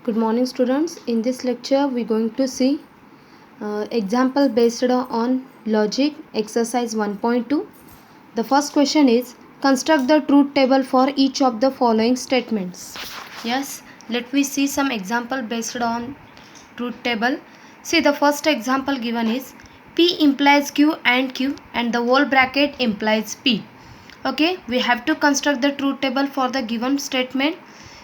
Good morning students. In this lecture we are going to see example based on logic exercise 1.2. The first question is construct the truth table for each of the following statements. Yes, let we see some example based on truth table. See, the first example given is P implies Q and the whole bracket implies P. Okay, we have to construct the truth table for the given statement.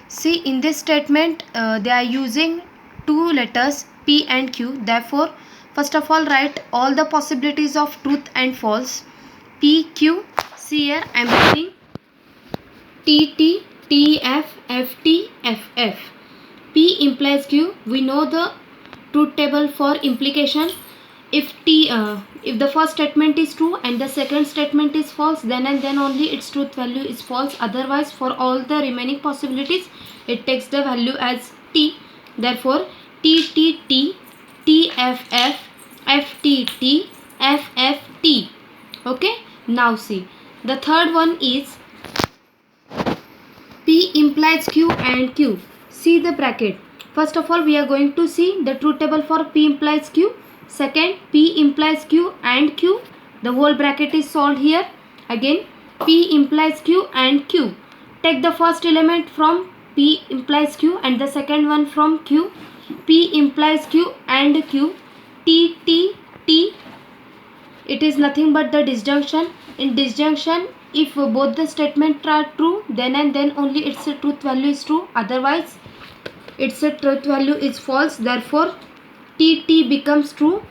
See, in this statement they are using two letters P and Q. Therefore, first of all write all the possibilities of truth and false. P, Q. See here I am writing T, T, T, F, F, T, F, F. P implies Q. We know the truth table for implication. If the first statement is true and the second statement is false, then and then only its truth value is false. Otherwise, for all the remaining possibilities, it takes the value as T. Therefore, T, T, T, T, F, F, F, T, T, F, F, T. Okay. Now see, the third one is P implies Q and Q. See the bracket. First of all, we are going to see the truth table for P implies Q. Second, P implies Q and Q. The whole bracket is solved here. Again, P implies Q and Q. Take the first element from P implies Q and the second one from Q. P implies Q and Q. T, T, T. It is nothing but the disjunction. In disjunction, if both the statements are true, then and then only its truth value is true. Otherwise, its truth value is false. Therefore, T, T becomes true,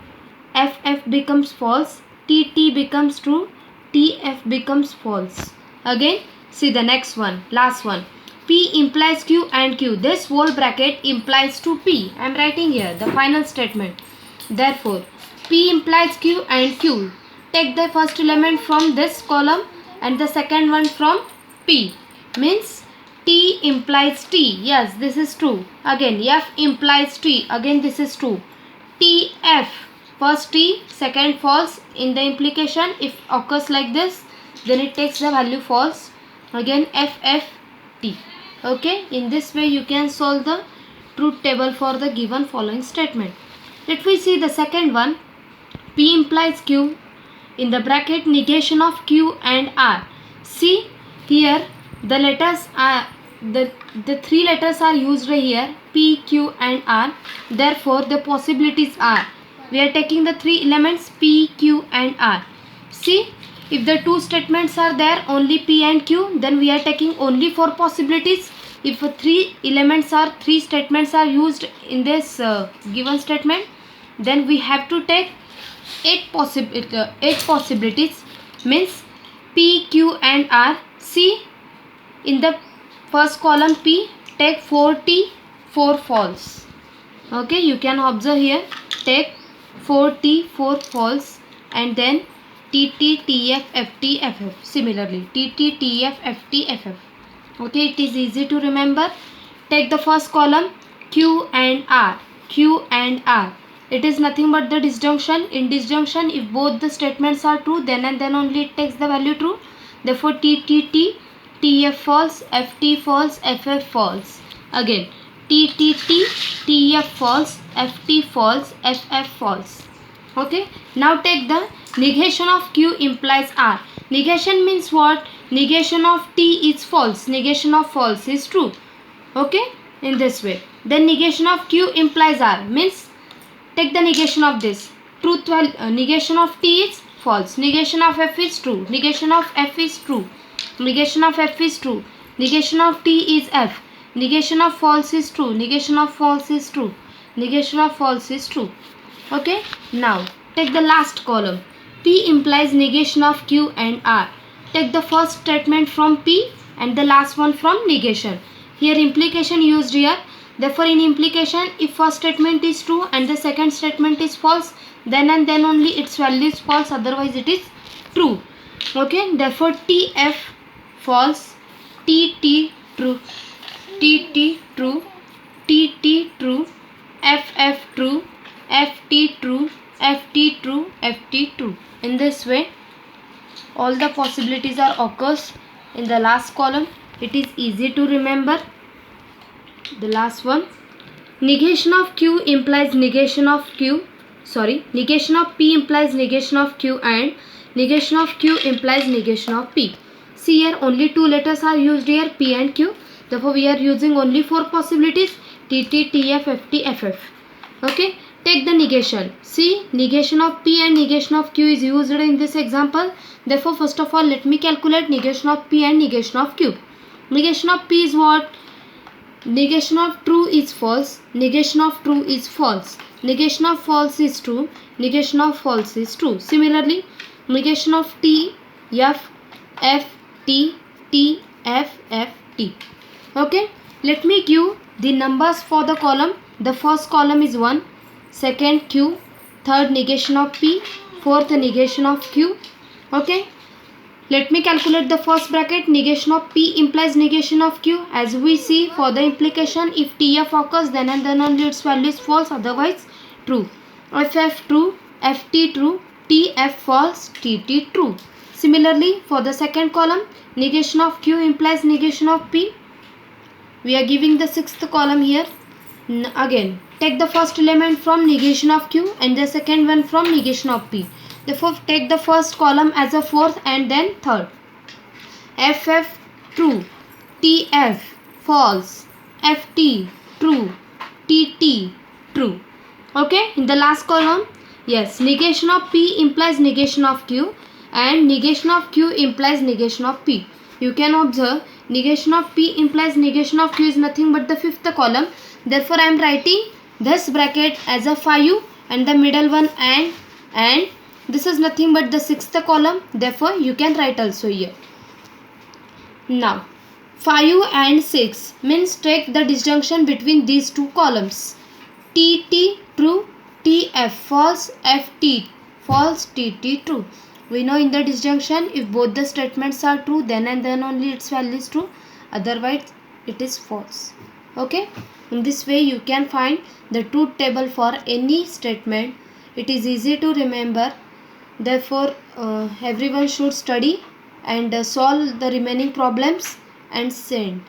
F, F becomes false, T, T becomes true, T, F becomes false. Again, see the next one, last one. P implies Q and Q. This whole bracket implies to P. I am writing here the final statement. Therefore, P implies Q and Q. Take the first element from this column and the second one from P. Means T implies T. Yes, this is true. Again, F implies T. Again, this is true. T, F. First T, second false. In the implication, if occurs like this, then it takes the value false. Again, F, F, T. Okay, in this way you can solve the truth table for the given following statement. Let we see the second one. P implies Q. In the bracket, negation of Q and R. See here the letters are the three letters are used here, P, Q and R. Therefore, the possibilities are, we are taking the three elements P, Q and R. See, if the two statements are there, only P and Q, then we are taking only four possibilities. If three statements are used in this given statement, then we have to take eight possibilities. Means P, Q and R. See, in the first column P, take 4T, 4 false. Okay, you can observe here, take 4T, 4 false, and then TT, TF, FT, FF. Similarly, TT, TF, FT, FF. Okay, it is easy to remember. Take the first column Q and R. Q and R. It is nothing but the disjunction. In disjunction, if both the statements are true, then and then only it takes the value true. Therefore, T, T, T, TF false, FT false, FF false. Again, T, T, T, TF false, FT false, FF false. Okay. Now take the negation of Q implies R. Negation means what? Negation of T is false. Negation of false is true. Okay. In this way. Then negation of Q implies R. Means take the negation of this. Truth value, negation of T is false. Negation of F is true. Negation of F is true. Negation of F is true. Negation of T is F. Negation of false is true. Negation of false is true. Negation of false is true. Okay. Now take the last column. P implies negation of Q and R. Take the first statement from P and the last one from negation. Here implication used here. Therefore, in implication, if first statement is true and the second statement is false, then and then only its value is false. Otherwise, it is true. Okay. Therefore, TF false, TT true, TT true, TT true, FF true, FT true, FT true, FT true. In this way, all the possibilities are occurs in the last column. It is easy to remember. The last one, negation of q implies negation of q, negation of p implies negation of q, and negation of q implies negation of p. See here, only two letters are used here, p and q. Therefore we are using only four possibilities, tt, tf, ft, ff. Okay, take the negation. See, negation of p and negation of q is used in this example. Therefore first of all let me calculate negation of p and negation of q. Negation of p is what? Negation of true is false, negation of true is false, negation of false is true, negation of false is true. Similarly, negation of t, f, f, t, t, f, f, t. Okay, let me give the numbers for the column. The first column is 1, second q, third negation of p, fourth negation of q. Okay, let me calculate the first bracket. Negation of p implies negation of q. As we see, for the implication, if tf occurs, then and then only its value is false, otherwise true. Ff true, ft true, tf false, tt true. Similarly, for the second column, negation of q implies negation of p. We are giving the sixth column here. Again, take the first element from negation of q and the second one from negation of p. Therefore, take the first column as a fourth and then third. ff true, tf false, ft true, tt true. Okay, in the last column, yes, negation of p implies negation of q and negation of q implies negation of p. You can observe negation of p implies negation of q is nothing but the fifth column. Therefore, I am writing this bracket as a 5 and the middle one and this is nothing but the sixth column. Therefore, you can write also here. Now, 5 and 6 means take the disjunction between these two columns. tt true, tf false, ft false, tt true. We know in the disjunction, if both the statements are true, then and then only its value is true. Otherwise, it is false. Okay. In this way, you can find the truth table for any statement. It is easy to remember. Therefore, everyone should study and solve the remaining problems and send.